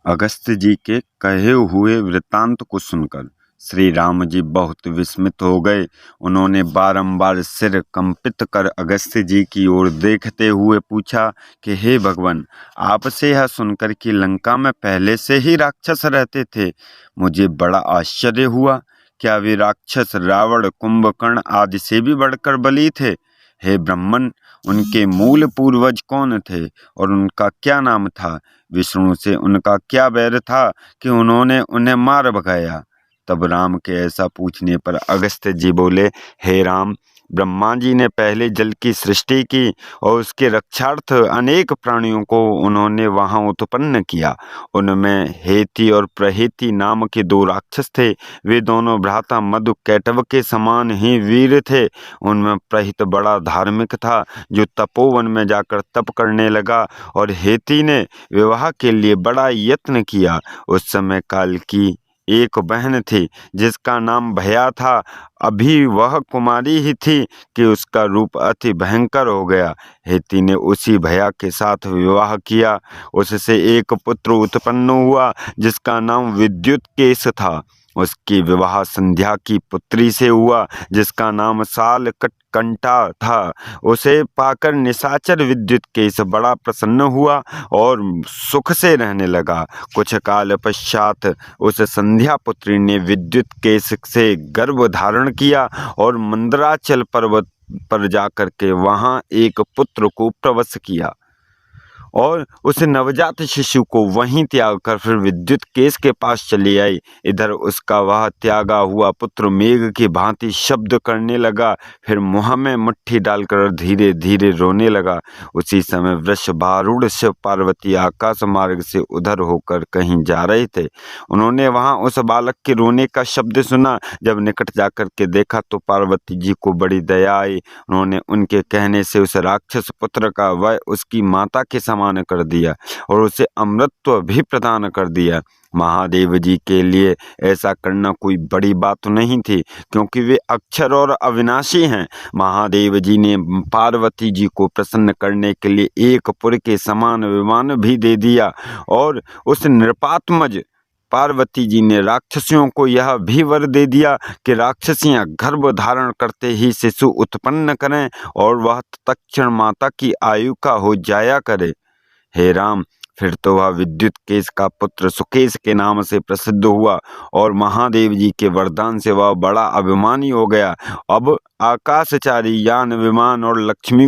अगस्त्य जी के कहे हुए वृत्तांत को सुनकर श्री राम जी बहुत विस्मित हो गए। उन्होंने बारंबार सिर कंपित कर अगस्त्य जी की ओर देखते हुए पूछा कि हे भगवान, आपसे यह सुनकर कि लंका में पहले से ही राक्षस रहते थे, मुझे बड़ा आश्चर्य हुआ। क्या वे राक्षस रावण, कुंभकर्ण आदि से भी बढ़कर बली थे? हे ब्राह्मण, उनके मूल पूर्वज कौन थे और उनका क्या नाम था? विष्णु से उनका क्या बैर था कि उन्होंने उन्हें मार भगाया? तब राम के ऐसा पूछने पर अगस्त्य जी बोले, हे राम, ब्रह्मा जी ने पहले जल की सृष्टि की और उसके रक्षार्थ अनेक प्राणियों को उन्होंने वहां उत्पन्न किया। उनमें हेती और प्रहेती नाम के दो राक्षस थे। वे दोनों भ्राता मधु कैटव के समान ही वीर थे। उनमें प्रहित बड़ा धार्मिक था, जो तपोवन में जाकर तप करने लगा, और हेती ने विवाह के लिए बड़ा यत्न किया। उस समय काल की एक बहन थी जिसका नाम भया था। अभी वह कुमारी ही थी कि उसका रूप अति भयंकर हो गया। हेती ने उसी भया के साथ विवाह किया। उससे एक पुत्र उत्पन्न हुआ जिसका नाम विद्युत केश था। उसकी विवाह संध्या की पुत्री से हुआ जिसका नाम साल कंटा था। उसे पाकर निशाचर विद्युत केश बड़ा प्रसन्न हुआ और सुख से रहने लगा। कुछ काल पश्चात उस संध्या पुत्री ने विद्युत केश से गर्भ धारण किया और मंदराचल पर्वत पर जाकर के वहां एक पुत्र को प्रवश किया और उस नवजात शिशु को वहीं त्याग कर फिर विद्युत केश के पास चली आई। इधर उसका वह त्यागा हुआ पुत्र मेघ की भांति शब्द करने लगा, फिर मुँह में मुट्ठी डालकर धीरे धीरे रोने लगा। उसी समय वृषभारूढ़ शिव पार्वती आकाश मार्ग से उधर होकर कहीं जा रहे थे। उन्होंने वहां उस बालक के रोने का शब्द सुना। जब निकट जाकर के देखा तो पार्वती जी को बड़ी दया आई। उन्होंने उनके कहने से उस राक्षस पुत्र का वह उसकी माता के समान कर दिया और उसे अमृतत्व भी प्रदान कर दिया। महादेव जी के लिए ऐसा करना कोई बड़ी बात नहीं थी, क्योंकि वे अक्षर और अविनाशी हैं। महादेव जी ने पार्वती जी को प्रसन्न करने के लिए एक पुर के समान विमान भी दे दिया और उस नृपात्मज पार्वती जी ने राक्षसियों को यह भी वर दे दिया कि राक्षसियां गर्भ धारण करते ही शिशु उत्पन्न करें और वह तत्क्षण माता की आयु का हो जाया करे। हे राम, फिर तो वह विद्युत केश का पुत्र सुकेश के नाम से प्रसिद्ध हुआ और महादेव जी के वरदान से वह बड़ा अभिमानी हो गया। अब आकाशचारी यान, विमान और लक्ष्मी